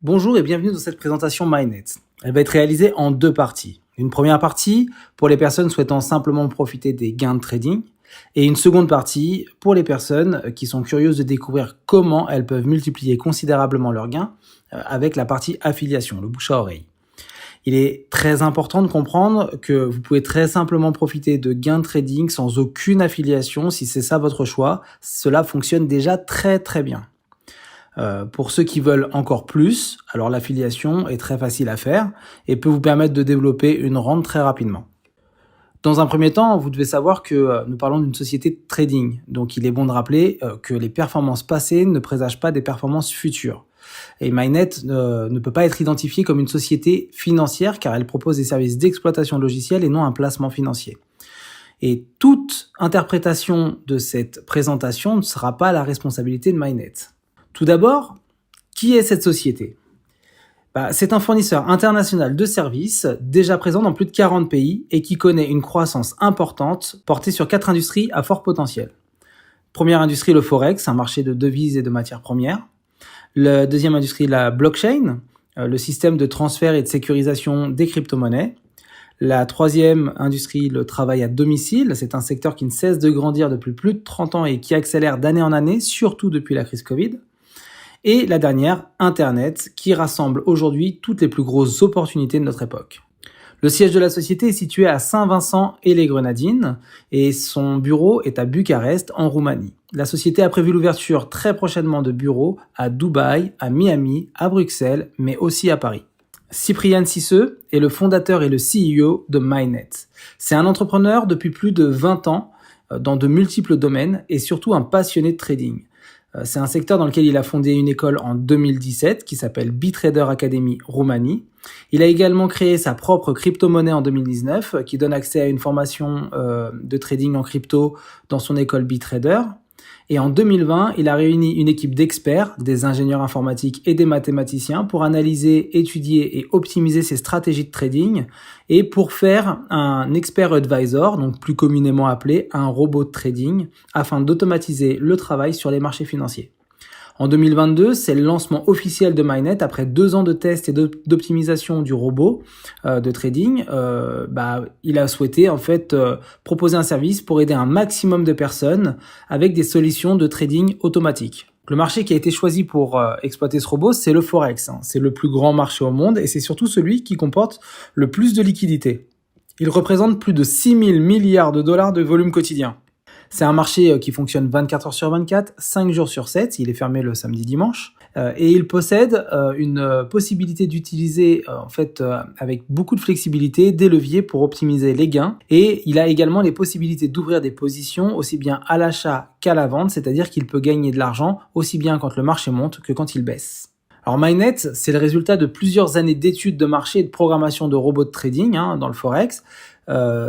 Bonjour et bienvenue dans cette présentation MyNet. Elle va être réalisée en deux parties. Une première partie pour les personnes souhaitant simplement profiter des gains de trading et une seconde partie pour les personnes qui sont curieuses de découvrir comment elles peuvent multiplier considérablement leurs gains avec la partie affiliation, le bouche à oreille. Il est très important de comprendre que vous pouvez très simplement profiter de gains de trading sans aucune affiliation. Si c'est ça votre choix, cela fonctionne déjà très bien. Pour ceux qui veulent encore plus, alors l'affiliation est très facile à faire et peut vous permettre de développer une rente très rapidement. Dans un premier temps, vous devez savoir que nous parlons d'une société de trading. Donc il est bon de rappeler que les performances passées ne présagent pas des performances futures. Et MyNet ne peut pas être identifiée comme une société financière car elle propose des services d'exploitation logicielle et non un placement financier. Et toute interprétation de cette présentation ne sera pas la responsabilité de MyNet. Tout d'abord, qui est cette société ? C'est un fournisseur international de services déjà présent dans plus de 40 pays et qui connaît une croissance importante portée sur 4 industries à fort potentiel. Première industrie, le Forex, un marché de devises et de matières premières. La deuxième industrie, la blockchain, le système de transfert et de sécurisation des crypto-monnaies. La troisième industrie, le travail à domicile, c'est un secteur qui ne cesse de grandir depuis plus de 30 ans et qui accélère d'année en année, surtout depuis la crise Covid. Et la dernière, Internet, qui rassemble aujourd'hui toutes les plus grosses opportunités de notre époque. Le siège de la société est situé à Saint-Vincent-et-les-Grenadines et son bureau est à Bucarest, en Roumanie. La société a prévu l'ouverture très prochainement de bureaux à Dubaï, à Miami, à Bruxelles, mais aussi à Paris. Cyprien Cisseux est le fondateur et le CEO de MyNet. C'est un entrepreneur depuis plus de 20 ans dans de multiples domaines et surtout un passionné de trading. C'est un secteur dans lequel il a fondé une école en 2017 qui s'appelle BitTrader Academy Roumanie. Il a également créé sa propre crypto-monnaie en 2019 qui donne accès à une formation de trading en crypto dans son école BitTrader. Et en 2020, il a réuni une équipe d'experts, des ingénieurs informatiques et des mathématiciens pour analyser, étudier et optimiser ses stratégies de trading et pour faire un expert advisor, donc plus communément appelé un robot de trading, afin d'automatiser le travail sur les marchés financiers. En 2022, c'est le lancement officiel de MyNet après 2 ans de tests et d'optimisation du robot de trading. Il a souhaité proposer un service pour aider un maximum de personnes avec des solutions de trading automatique. Le marché qui a été choisi pour exploiter ce robot, c'est le Forex. C'est le plus grand marché au monde et c'est surtout celui qui comporte le plus de liquidités. Il représente plus de 6 000 milliards de dollars de volume quotidien. C'est un marché qui fonctionne 24 heures sur 24, 5 jours sur 7, il est fermé le samedi-dimanche, et il possède une possibilité d'utiliser avec beaucoup de flexibilité des leviers pour optimiser les gains, et il a également les possibilités d'ouvrir des positions aussi bien à l'achat qu'à la vente, c'est-à-dire qu'il peut gagner de l'argent aussi bien quand le marché monte que quand il baisse. Alors MyNet, c'est le résultat de plusieurs années d'études de marché et de programmation de robots de trading dans le Forex.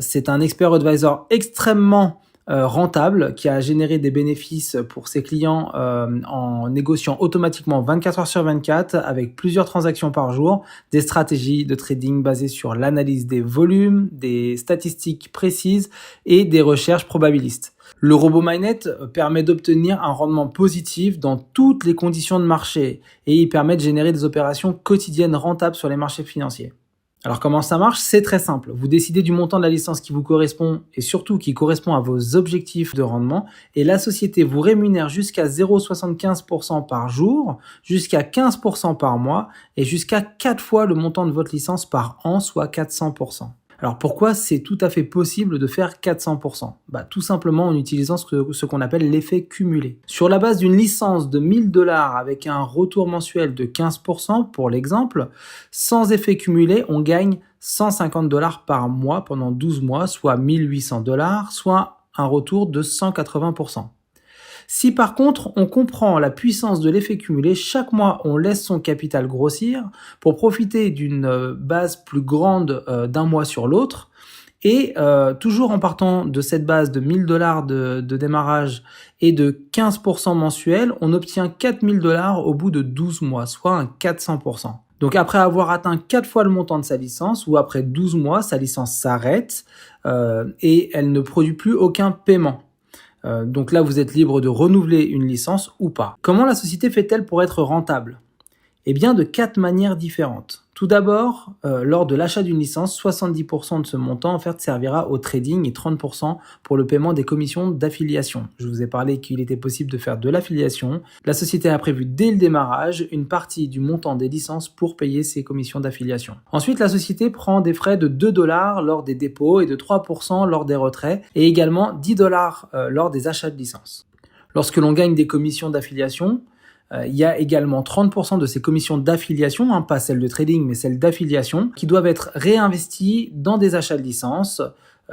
C'est un expert advisor extrêmement rentable qui a généré des bénéfices pour ses clients en négociant automatiquement 24 heures sur 24 avec plusieurs transactions par jour, des stratégies de trading basées sur l'analyse des volumes, des statistiques précises et des recherches probabilistes. Le robot MyNet permet d'obtenir un rendement positif dans toutes les conditions de marché et il permet de générer des opérations quotidiennes rentables sur les marchés financiers. Alors comment ça marche ? C'est très simple. Vous décidez du montant de la licence qui vous correspond et surtout qui correspond à vos objectifs de rendement et la société vous rémunère jusqu'à 0,75% par jour, jusqu'à 15% par mois et jusqu'à 4 fois le montant de votre licence par an, soit 400%. Alors pourquoi c'est tout à fait possible de faire 400% ? Tout simplement en utilisant ce qu'on appelle l'effet cumulé. Sur la base d'une licence de 1 000 $ avec un retour mensuel de 15% pour l'exemple, sans effet cumulé, on gagne 150 $ par mois pendant 12 mois, soit 1 800 $, soit un retour de 180%. Si par contre on comprend la puissance de l'effet cumulé, chaque mois on laisse son capital grossir pour profiter d'une base plus grande d'un mois sur l'autre et toujours en partant de cette base de 1 000 $ de démarrage et de 15% mensuel, on obtient 4 000 $ au bout de 12 mois, soit un 400%. Donc après avoir atteint 4 fois le montant de sa licence ou après 12 mois, sa licence s'arrête et elle ne produit plus aucun paiement. Donc là, vous êtes libre de renouveler une licence ou pas. Comment la société fait-elle pour être rentable ? Eh bien, de 4 manières différentes. Tout d'abord, lors de l'achat d'une licence, 70% de ce montant en fait servira au trading et 30% pour le paiement des commissions d'affiliation. Je vous ai parlé qu'il était possible de faire de l'affiliation. La société a prévu dès le démarrage une partie du montant des licences pour payer ces commissions d'affiliation. Ensuite, la société prend des frais de 2 $ lors des dépôts et de 3% lors des retraits et également 10 $ lors des achats de licences. Lorsque l'on gagne des commissions d'affiliation, il y a également 30% de ces commissions d'affiliation, pas celles de trading, mais celles d'affiliation, qui doivent être réinvesties dans des achats de licences,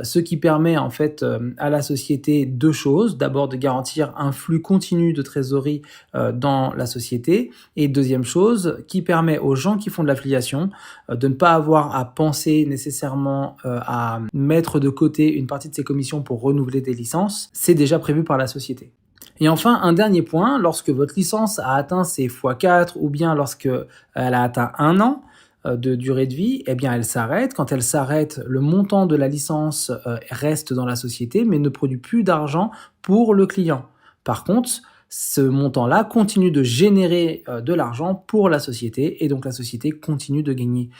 ce qui permet en fait à la société deux choses. D'abord de garantir un flux continu de trésorerie dans la société, et deuxième chose, qui permet aux gens qui font de l'affiliation de ne pas avoir à penser nécessairement à mettre de côté une partie de ces commissions pour renouveler des licences. C'est déjà prévu par la société. Et enfin, un dernier point, lorsque votre licence a atteint ses x4 ou bien lorsque elle a atteint 1 an de durée de vie, eh bien elle s'arrête. Quand elle s'arrête, le montant de la licence reste dans la société mais ne produit plus d'argent pour le client. Par contre, ce montant-là continue de générer de l'argent pour la société et donc la société continue de gagner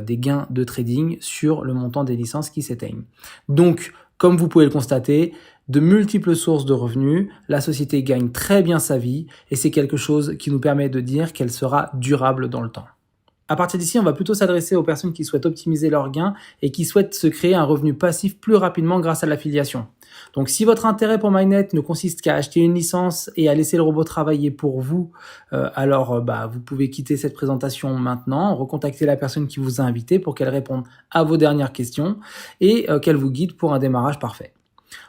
des gains de trading sur le montant des licences qui s'éteignent. Donc, comme vous pouvez le constater, de multiples sources de revenus, la société gagne très bien sa vie et c'est quelque chose qui nous permet de dire qu'elle sera durable dans le temps. À partir d'ici, on va plutôt s'adresser aux personnes qui souhaitent optimiser leurs gains et qui souhaitent se créer un revenu passif plus rapidement grâce à l'affiliation. Donc si votre intérêt pour MyNet ne consiste qu'à acheter une licence et à laisser le robot travailler pour vous, alors vous pouvez quitter cette présentation maintenant, recontacter la personne qui vous a invité pour qu'elle réponde à vos dernières questions et qu'elle vous guide pour un démarrage parfait.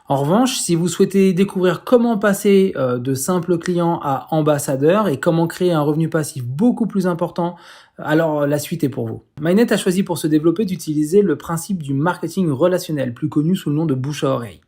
En revanche, si vous souhaitez découvrir comment passer de simple client à ambassadeur et comment créer un revenu passif beaucoup plus important, alors la suite est pour vous. MyNet a choisi pour se développer d'utiliser le principe du marketing relationnel, plus connu sous le nom de bouche à oreille.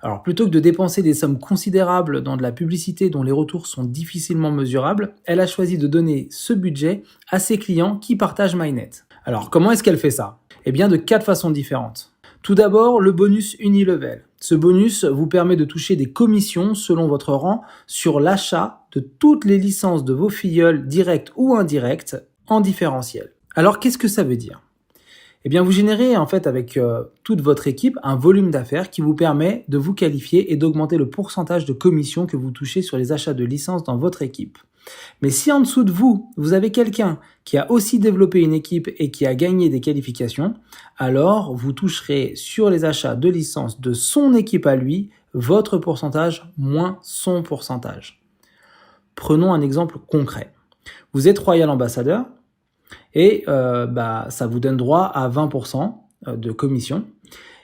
Alors plutôt que de dépenser des sommes considérables dans de la publicité dont les retours sont difficilement mesurables, elle a choisi de donner ce budget à ses clients qui partagent MyNet. Alors comment est-ce qu'elle fait ça ? Eh bien de 4 façons différentes. Tout d'abord, le bonus Unilevel. Ce bonus vous permet de toucher des commissions selon votre rang sur l'achat de toutes les licences de vos filleuls directes ou indirectes en différentiel. Alors qu'est-ce que ça veut dire ? Eh bien vous générez en fait avec toute votre équipe un volume d'affaires qui vous permet de vous qualifier et d'augmenter le pourcentage de commissions que vous touchez sur les achats de licences dans votre équipe. Mais si en dessous de vous, vous avez quelqu'un qui a aussi développé une équipe et qui a gagné des qualifications, alors vous toucherez sur les achats de licences de son équipe à lui, votre pourcentage moins son pourcentage. Prenons un exemple concret. Vous êtes Royal Ambassadeur et ça vous donne droit à 20% de commission.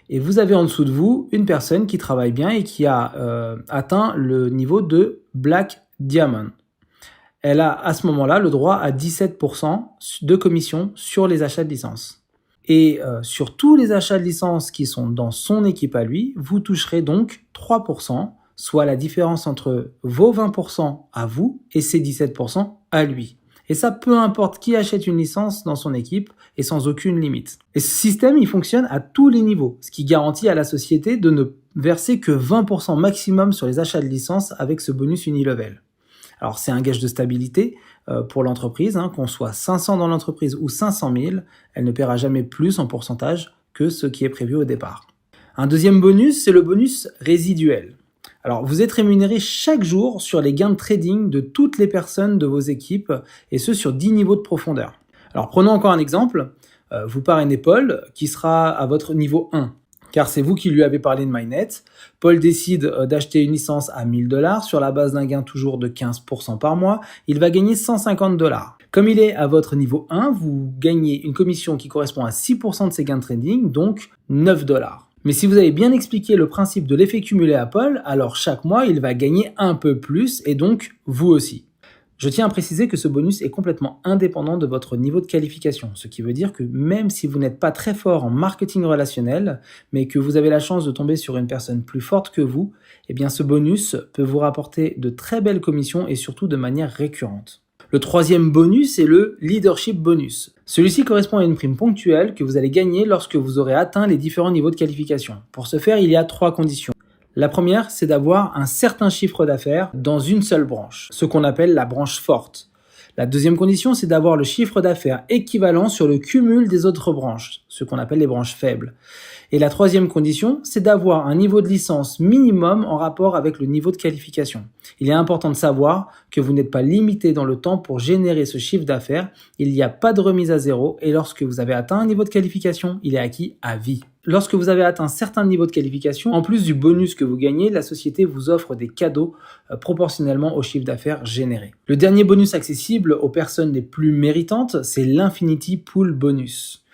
Et vous avez en dessous de vous une personne qui travaille bien et qui a atteint le niveau de Black Diamond. Elle a à ce moment-là le droit à 17% de commission sur les achats de licences. Et sur tous les achats de licences qui sont dans son équipe à lui, vous toucherez donc 3%, soit la différence entre vos 20% à vous et ses 17% à lui. Et ça, peu importe qui achète une licence dans son équipe et sans aucune limite. Et ce système, il fonctionne à tous les niveaux, ce qui garantit à la société de ne verser que 20% maximum sur les achats de licences avec ce bonus Unilevel. Alors c'est un gage de stabilité pour l'entreprise, qu'on soit 500 dans l'entreprise ou 500 000, elle ne paiera jamais plus en pourcentage que ce qui est prévu au départ. Un deuxième bonus, c'est le bonus résiduel. Alors vous êtes rémunéré chaque jour sur les gains de trading de toutes les personnes de vos équipes et ce sur 10 niveaux de profondeur. Alors prenons encore un exemple, vous parrainez Paul qui sera à votre niveau 1. Car c'est vous qui lui avez parlé de MyNet. Paul décide d'acheter une licence à 1 000 $ sur la base d'un gain toujours de 15% par mois. Il va gagner 150 $. Comme il est à votre niveau 1, vous gagnez une commission qui correspond à 6% de ses gains de trading, donc 9 $. Mais si vous avez bien expliqué le principe de l'effet cumulé à Paul, alors chaque mois, il va gagner un peu plus et donc vous aussi. Je tiens à préciser que ce bonus est complètement indépendant de votre niveau de qualification, ce qui veut dire que même si vous n'êtes pas très fort en marketing relationnel, mais que vous avez la chance de tomber sur une personne plus forte que vous, eh bien ce bonus peut vous rapporter de très belles commissions et surtout de manière récurrente. Le troisième bonus est le leadership bonus. Celui-ci correspond à une prime ponctuelle que vous allez gagner lorsque vous aurez atteint les différents niveaux de qualification. Pour ce faire, il y a 3 conditions. La première, c'est d'avoir un certain chiffre d'affaires dans une seule branche, ce qu'on appelle la branche forte. La deuxième condition, c'est d'avoir le chiffre d'affaires équivalent sur le cumul des autres branches, ce qu'on appelle les branches faibles. Et la troisième condition, c'est d'avoir un niveau de licence minimum en rapport avec le niveau de qualification. Il est important de savoir que vous n'êtes pas limité dans le temps pour générer ce chiffre d'affaires. Il n'y a pas de remise à zéro et lorsque vous avez atteint un niveau de qualification, il est acquis à vie. Lorsque vous avez atteint un certain niveau de qualification, en plus du bonus que vous gagnez, la société vous offre des cadeaux proportionnellement au chiffre d'affaires généré. Le dernier bonus accessible aux personnes les plus méritantes, c'est l'Infinity Pool Bonus.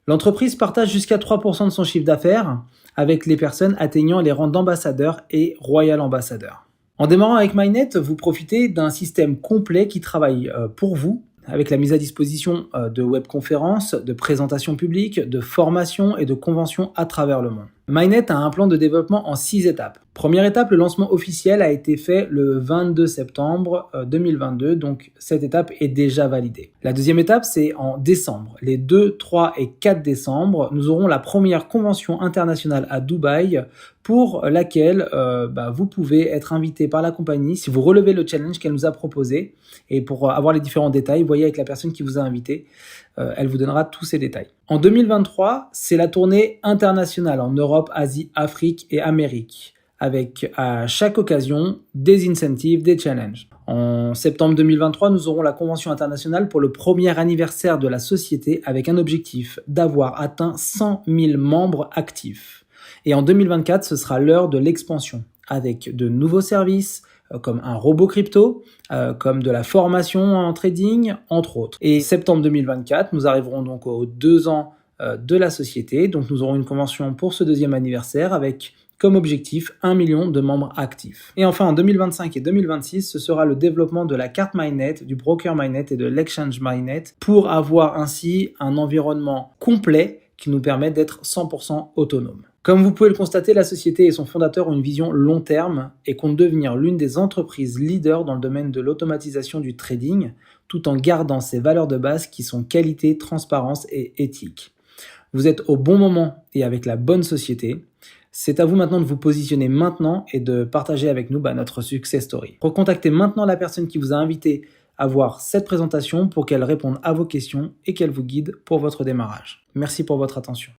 L'entreprise partage jusqu'à 3% de son chiffre d'affaires avec les personnes atteignant les rangs d'ambassadeur et royal ambassadeur. En démarrant avec MyNet, vous profitez d'un système complet qui travaille pour vous, avec la mise à disposition de webconférences, de présentations publiques, de formations et de conventions à travers le monde. MyNet a un plan de développement en 6 étapes. Première étape, le lancement officiel a été fait le 22 septembre 2022, donc cette étape est déjà validée. La deuxième étape, c'est en décembre. Les 2, 3 et 4 décembre, nous aurons la première convention internationale à Dubaï pour laquelle vous pouvez être invité par la compagnie si vous relevez le challenge qu'elle nous a proposé. Et pour avoir les différents détails, voyez avec la personne qui vous a invité, elle vous donnera tous ces détails. En 2023, c'est la tournée internationale en Europe, Asie, Afrique et Amérique, avec à chaque occasion des incentives, des challenges. En septembre 2023, nous aurons la convention internationale pour le premier anniversaire de la société avec un objectif d'avoir atteint 100 000 membres actifs. Et en 2024, ce sera l'heure de l'expansion avec de nouveaux services, comme un robot crypto, comme de la formation en trading, entre autres. Et septembre 2024, nous arriverons donc aux 2 ans de la société. Donc nous aurons une convention pour ce deuxième anniversaire avec comme objectif 1 million de membres actifs. Et enfin en 2025 et 2026, ce sera le développement de la carte MyNet, du broker MyNet et de l'exchange MyNet pour avoir ainsi un environnement complet qui nous permet d'être 100% autonome. Comme vous pouvez le constater, la société et son fondateur ont une vision long terme et comptent devenir l'une des entreprises leaders dans le domaine de l'automatisation du trading, tout en gardant ses valeurs de base qui sont qualité, transparence et éthique. Vous êtes au bon moment et avec la bonne société. C'est à vous maintenant de vous positionner maintenant et de partager avec nous notre success story. Recontactez maintenant la personne qui vous a invité à voir cette présentation pour qu'elle réponde à vos questions et qu'elle vous guide pour votre démarrage. Merci pour votre attention.